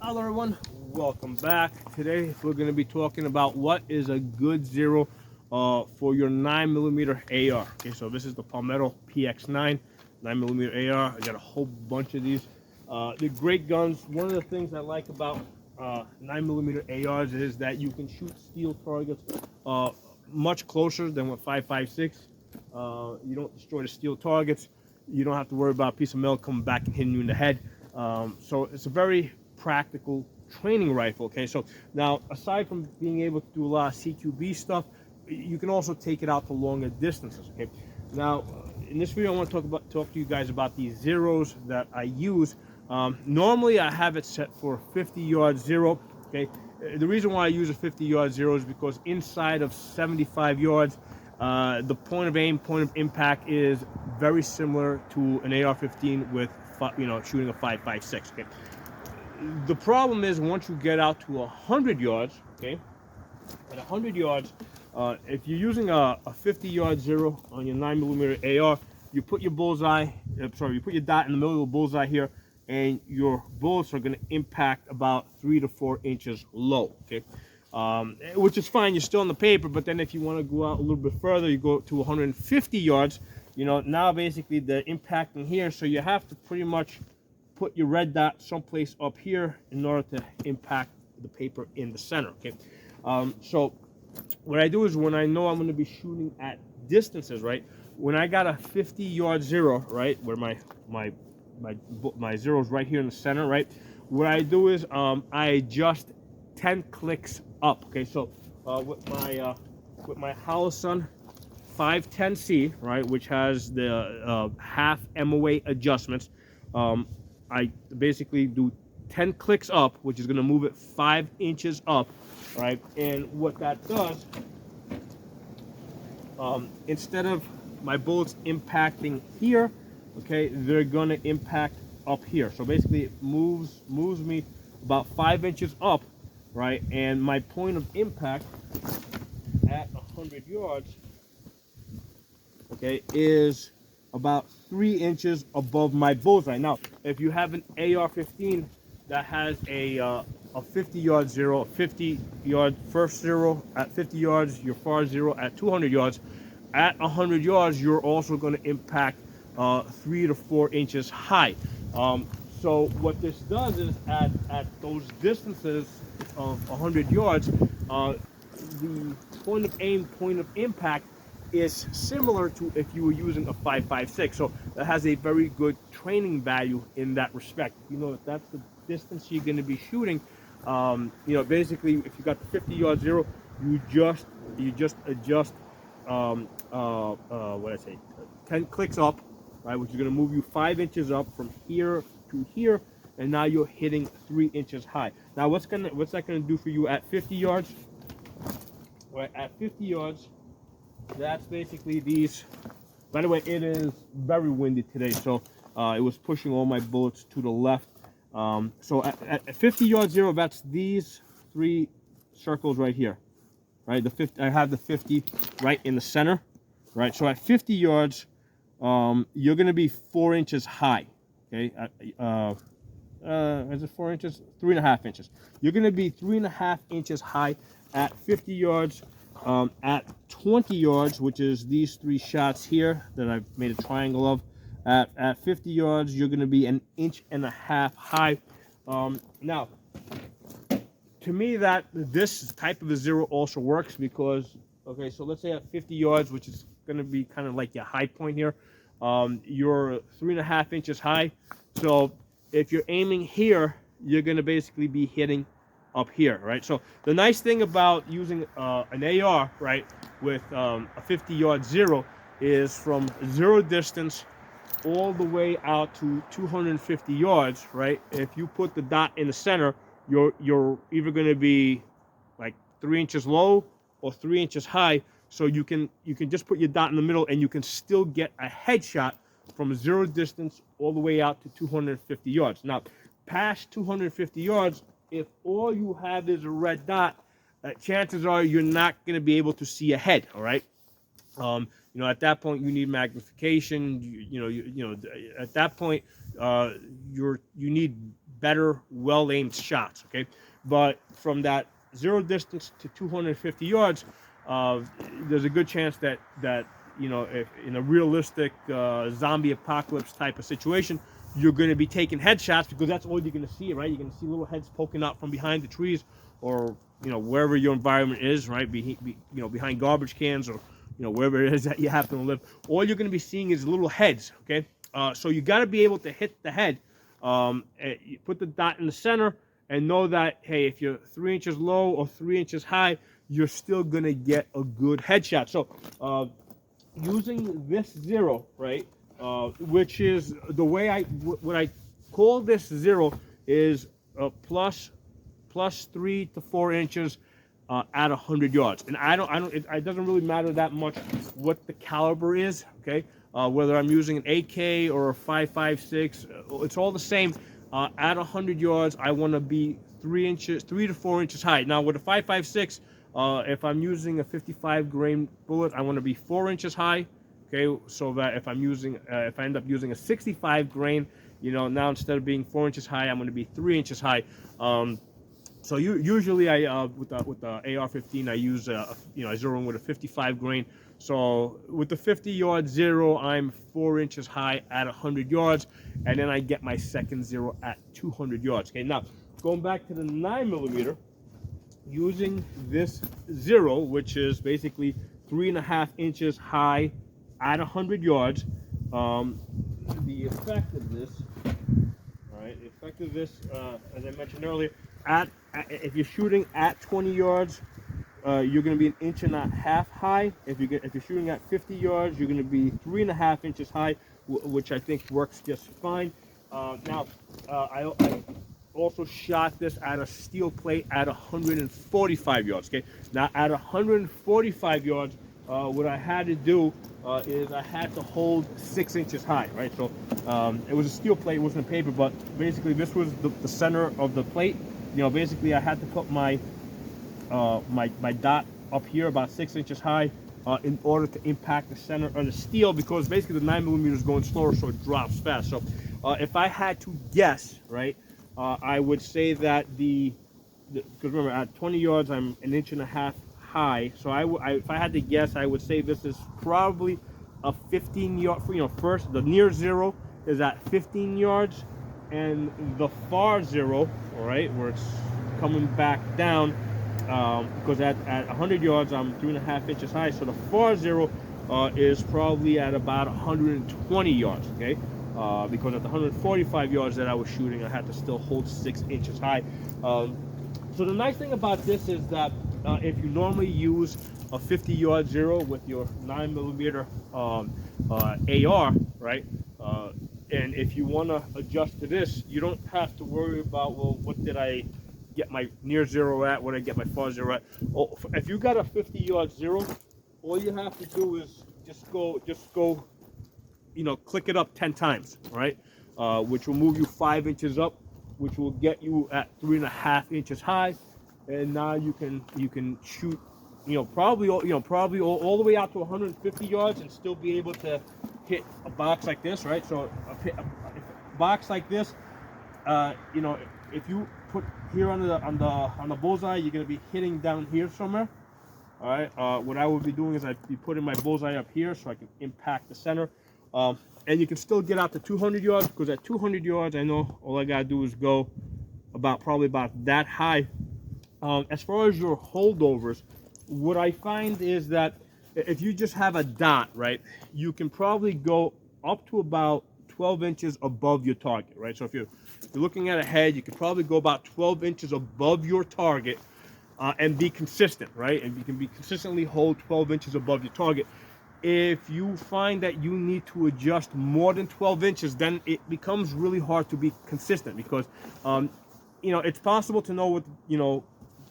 Hello everyone, welcome back. Today we're going to be talking about what is a good zero for your 9mm AR. Okay, so this is the Palmetto PX9 9mm AR. I got a whole bunch of these. They're great guns. One of the things I like about 9mm ARs is that you can shoot steel targets much closer than with 5.56. You don't destroy the steel targets. You don't have to worry about a piece of metal coming back and hitting you in the head. So it's a very practical training rifle. Okay, so now aside from being able to do a lot of CQB stuff, you can also take it out to longer distances. Okay, now in this video I want to talk to you guys about these zeros that I use. Normally I have it set for a 50-yard zero. Okay, the reason why I use a 50-yard zero is because inside of 75 yards the point of aim, point of impact is very similar to an AR-15 with, shooting a 5.56. Okay. The problem is once you get out to 100 yards, okay, at 100 yards, if you're using a 50-yard zero on your 9mm AR, you put your bullseye, you put your dot in the middle of the bullseye here, and your bullets are going to impact about 3 to 4 inches low, okay, which is fine. You're still on the paper, but then if you want to go out a little bit further, you go to 150 yards. Now basically the impact in here, so you have to pretty much put your red dot someplace up here in order to impact the paper in the center. Okay, so what I do is when I know I'm going to be shooting at distances, right? When I got a 50-yard zero, right, where my zero is right here in the center, right? What I do is I adjust 10 clicks up. Okay, so with my Holosun 510C, right, which has the half MOA adjustments, I basically do 10 clicks up, which is going to move it 5 inches up, right? And what that does, instead of my bullets impacting here, okay, they're going to impact up here. So basically it moves me about 5 inches up, right? And my point of impact at 100 yards, okay, is about 3 inches above my bullseye. Now, if you have an AR-15 that has a 50-yard zero, a 50-yard first zero at 50 yards, your far zero at 200 yards, at 100 yards, you're also going to impact 3 to 4 inches high. So what this does is at those distances of 100 yards, the point of aim, point of impact is similar to if you were using a 5.56. So that has a very good training value in that respect. If that's the distance you're going to be shooting, basically if you got the 50-yard zero, you just adjust 10 clicks up, right, which is going to move you 5 inches up from here to here, and now you're hitting 3 inches high. Now what's that gonna do for you at 50 yards? Right, at 50 yards, that's basically these. By the way, it is very windy today, so it was pushing all my bullets to the left. So at 50 yard zero, that's these 3 circles right here, right? I have the 50 right in the center, right? So at 50 yards, you're going to be 4 inches high, okay? Is it 4 inches? 3.5 inches. You're going to be 3.5 inches high at 50 yards. At 20 yards, which is these 3 shots here that I've made a triangle of, at 50 yards, you're going to be 1.5 inches high. Now, to me, this type of a zero also works because, okay, so let's say at 50 yards, which is going to be kind of like your high point here, you're 3.5 inches high. So if you're aiming here, you're going to basically be hitting up here, right? So the nice thing about using an AR, right, with a 50-yard zero is from zero distance all the way out to 250 yards, right? If you put the dot in the center, you're either going to be like 3 inches low or 3 inches high. So you can just put your dot in the middle and you can still get a headshot from zero distance all the way out to 250 yards. Now, past 250 yards, if all you have is a red dot, chances are you're not going to be able to see ahead. All right. At that point you need magnification. At that point you need better, well-aimed shots. Okay, but from that zero distance to 250 yards, there's a good chance that if in a realistic zombie apocalypse type of situation, you're going to be taking headshots because that's all you're going to see, right? You're going to see little heads poking out from behind the trees, or wherever your environment is, right? Behind garbage cans, or wherever it is that you happen to live. All you're going to be seeing is little heads. Okay, so you got to be able to hit the head. You put the dot in the center and know that, hey, if you're 3 inches low or 3 inches high, you're still going to get a good headshot. So using this zero, right, which is the way what I call this zero is plus 3 to 4 inches at 100 yards. And it doesn't really matter that much what the caliber is, okay? Whether I'm using an AK or a 5.56, it's all the same. At 100 yards, I want to be 3 to 4 inches high. Now with a 5.56, if I'm using a 55 grain bullet, I want to be 4 inches high. Okay, so that if I end up using a 65 grain, now instead of being 4 inches high, I'm going to be 3 inches high. So usually with the AR-15, I use I zero in with a 55 grain. So with the 50-yard zero, I'm 4 inches high at 100 yards, and then I get my second zero at 200 yards. Okay, now going back to the 9mm, using this zero, which is basically 3.5 inches high at 100 yards, the effectiveness, all right, as I mentioned earlier, if you're shooting at 20 yards, you're going to be 1.5 inches high. If you're shooting at 50 yards, you're going to be 3.5 inches high, which I think works just fine. Now, I also shot this at a steel plate at 145 yards. Okay, now at 145 yards, what I had to do is I had to hold 6 inches high, right? So it was a steel plate, it wasn't a paper, but basically this was the center of the plate. Basically I had to put my my dot up here about 6 inches high in order to impact the center of the steel, because basically the 9mm is going slower, so it drops fast. So if I had to guess, right, I would say that because remember at 20 yards I'm 1.5 inches high, so if I had to guess, I would say this is probably a 15-yard. First the near zero is at 15 yards, and the far zero, all right, where it's coming back down, because at 100 yards I'm 3.5 inches high, so the far zero is probably at about 120 yards. Okay, because at the 145 yards that I was shooting, I had to still hold 6 inches high. So the nice thing about this is that if you normally use a 50-yard zero with your 9mm AR, right? And if you want to adjust to this, you don't have to worry about, well, what did I get my near zero at? What did I get my far zero at? Oh, if you got a 50-yard zero, all you have to do is just go, click it up 10 times, right? Which will move you 5 inches up, which will get you at 3.5 inches high, and now you can shoot, probably all the way out to 150 yards and still be able to hit a box like this, right? So a box like this, if you put here on the bullseye, you're gonna be hitting down here somewhere. All right. What I would be doing is I'd be putting my bullseye up here so I can impact the center. And you can still get out to 200 yards, because at 200 yards, I know all I gotta do is go probably about that high. As far as your holdovers, what I find is that if you just have a dot, right, you can probably go up to about 12 inches above your target, right? So if you're looking at a head, you can probably go about 12 inches above your target and be consistent, right? And you can be consistently hold 12 inches above your target. If you find that you need to adjust more than 12 inches, then it becomes really hard to be consistent, because, it's possible to know what,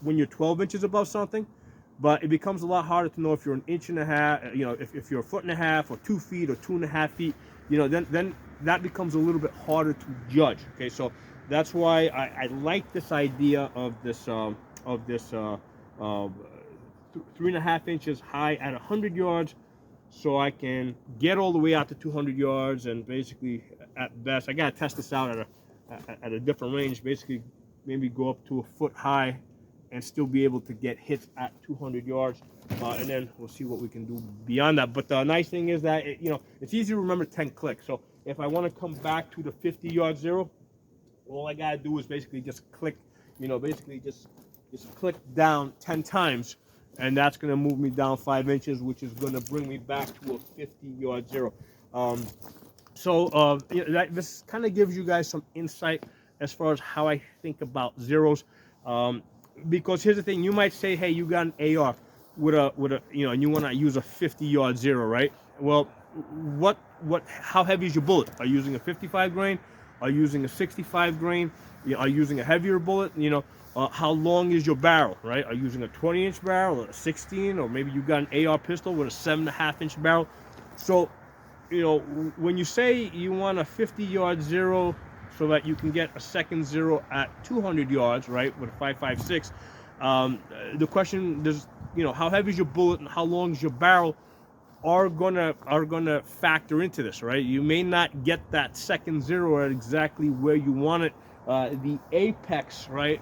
when you're 12 inches above something, but it becomes a lot harder to know if you're 1.5 inches, if you're 1.5 feet or 2 feet or 2.5 feet, then that becomes a little bit harder to judge. Okay, so that's why I like this idea of this 3.5 inches high at 100 yards, so I can get all the way out to 200 yards, and basically, at best, I gotta test this out at at a different range, basically maybe go up to a foot high and still be able to get hits at 200 yards. And then we'll see what we can do beyond that. But the nice thing is that, it's easy to remember 10 clicks. So if I want to come back to the 50-yard zero, all I got to do is basically just click, basically just click down 10 times. And that's going to move me down 5 inches, which is going to bring me back to a 50-yard zero. This kind of gives you guys some insight as far as how I think about zeros. Because here's the thing, you might say, hey, you got an AR with a and you want to use a 50-yard zero, right? Well, how heavy is your bullet? Are you using a 55 grain? Are you using a 65 grain? Are you using a heavier bullet? How long is your barrel, right? Are you using a 20-inch barrel, or a 16, or maybe you got an AR pistol with a 7.5-inch barrel? So, when you say you want a 50-yard zero so that you can get a second zero at 200 yards, right, with a 5.56, the question is, how heavy is your bullet and how long is your barrel are gonna factor into this, right? You may not get that second zero at exactly where you want it. The apex, right,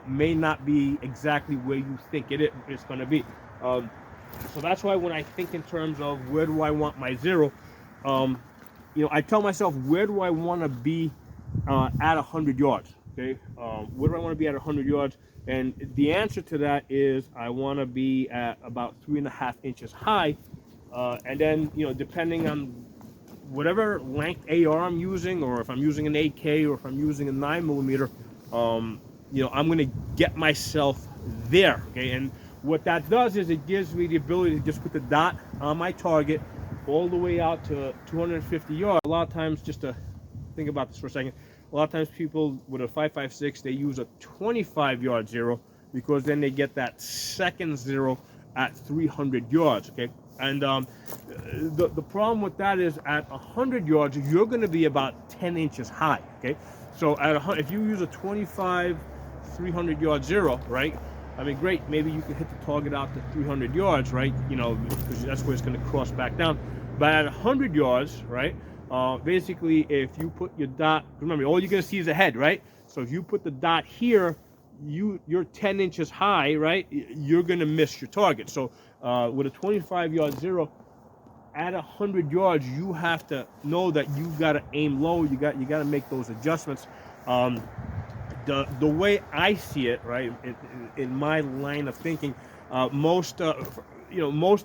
may not be exactly where you think it's going to be. So that's why when I think in terms of where do I want my zero, I tell myself, where do I want to be at 100 yards? Okay, where do I want to be at 100 yards? And the answer to that is I want to be at about 3.5 inches high, and then depending on whatever length AR I'm using, or if I'm using an AK, or if I'm using a 9mm, I'm going to get myself there. Okay, and what that does is it gives me the ability to just put the dot on my target all the way out to 250 yards. A lot of times, just to think about this for a second, a lot of times people with a 5.56, they use a 25-yard zero because then they get that second zero at 300 yards. Okay. And the problem with that is at 100 yards, you're going to be about 10 inches high, okay? So if you use a 25, 300-yard zero, right? I mean, great, maybe you can hit the target out to 300 yards, right? Because that's where it's going to cross back down. But at 100 yards, right, basically if you put your dot, remember, all you're going to see is the head, right? So if you put the dot here, you're 10 inches high, right? You're going to miss your target. So with a 25-yard zero, at 100 yards, you have to know that you got to aim low. You got to make those adjustments. The way I see it, right, in my line of thinking, most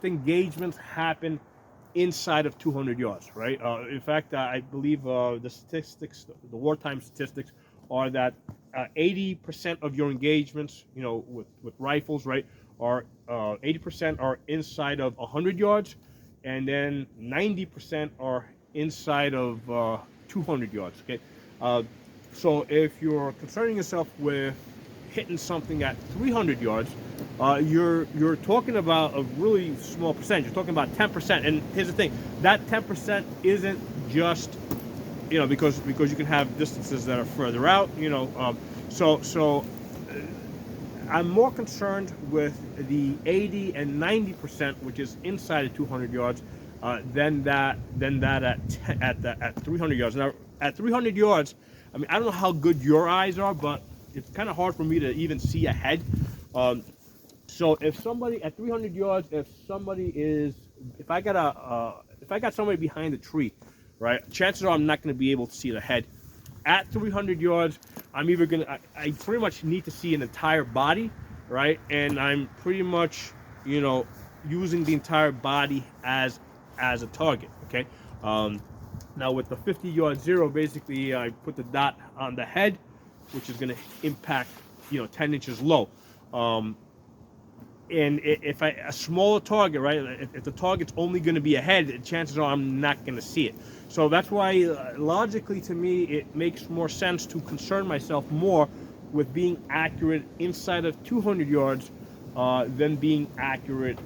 engagements happen inside of 200 yards, right? In fact, I believe the statistics, the wartime statistics, are that 80% of your engagements, with rifles, right, are 80% are inside of 100 yards, and then 90% are inside of 200 yards. Okay, so if you're concerning yourself with hitting something at 300 yards, you're talking about a really small percentage. You're talking about 10%. And here's the thing: that 10% isn't just because you can have distances that are further out. So I'm more concerned with the 80 and 90%, which is inside of 200 yards, than that at 300 yards. Now, at 300 yards, I mean, I don't know how good your eyes are, but it's kind of hard for me to even see ahead. So if somebody at 300 yards, if I got somebody behind a tree, right, chances are I'm not going to be able to see the head. At 300 yards, I'm either I pretty much need to see an entire body, right? And I'm pretty much, using the entire body as a target, okay? Now with the 50-yard zero, basically I put the dot on the head, which is going to impact, 10 inches low. And if a smaller target, right, if the target's only going to be a head, chances are I'm not going to see it. So that's why, logically to me, it makes more sense to concern myself more with being accurate inside of 200 yards than being accurate,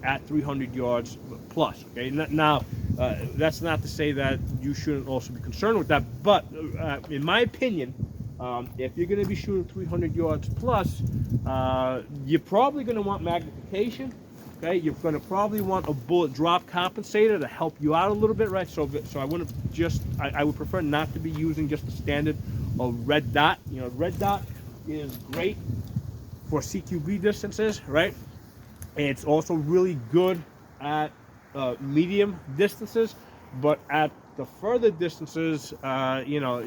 at 300 yards plus. Okay, now that's not to say that you shouldn't also be concerned with that, but in my opinion, if you're going to be shooting 300 yards plus, you're probably going to want magnification, Okay, you're going to probably want a bullet drop compensator to help you out a little bit, right? So I wouldn't just, I would prefer not to be using just the standard red dot. You know, red dot is great for CQB distances, right? And it's also really good at medium distances, but at the further distances, you know,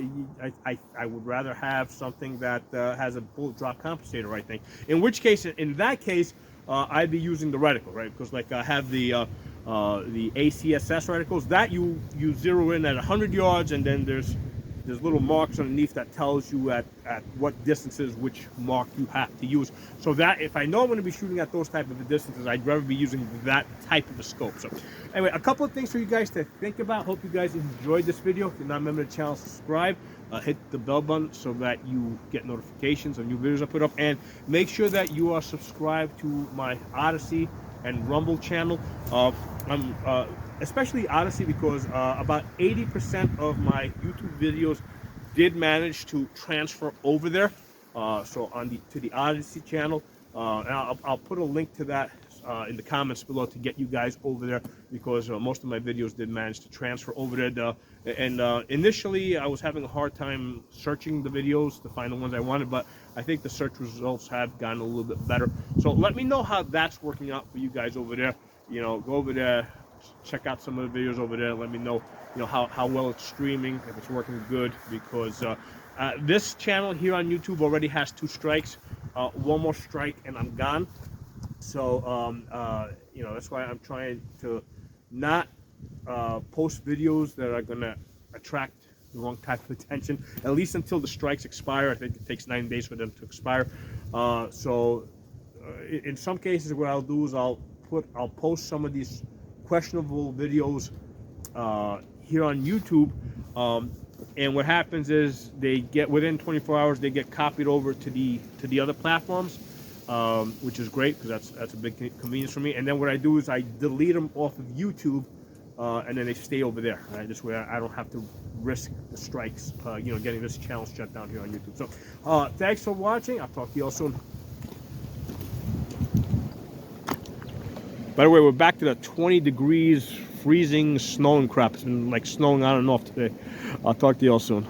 I would rather have something that has a bullet drop compensator, I think. In which case, in that case, I'd be using the reticle, right? Because like I have the ACSS reticles that you zero in at 100 yards, and then there's little marks underneath that tells you at what distances which mark you have to use. So that if I know I'm going to be shooting at those type of distances, I'd rather be using that type of a scope. So anyway, a couple of things for you guys to think about. Hope you guys enjoyed this video. If you're not a member of the channel, subscribe. Hit the bell button so that you get notifications of new videos I put up, and make sure that you are subscribed to my Odyssey and Rumble channel. I'm especially Odyssey, because about 80% of my YouTube videos did manage to transfer over there. So to the Odyssey channel, and I'll put a link to that in the comments below to get you guys over there, because most of my videos did manage to transfer over there. Initially, I was having a hard time searching the videos to find the ones I wanted, but I think the search results have gotten a little bit better. So let me know how that's working out for you guys over there. You know, go over there, check out some of the videos over there. Let me know, you know, how well it's streaming, if it's working good, because this channel here on YouTube already has 2 strikes. One more strike and I'm gone. So you know, that's why I'm trying to not post videos that are gonna attract the wrong type of attention, at least until the strikes expire. I think it takes 9 days for them to expire. In some cases, what I'll do is I'll post some of these questionable videos here on YouTube, and what happens is they get, within 24 hours, they get copied over to the other platforms, which is great, because that's a big convenience for me. And then what I do is I delete them off of YouTube, and then they stay over there, right? This way I don't have to risk the strikes, you know, getting this channel shut down here on YouTube. So thanks for watching. I'll talk to you all soon. By the way, we're back to the 20 degrees, freezing, snowing crap. It's been like snowing on and off today. I'll talk to you all soon.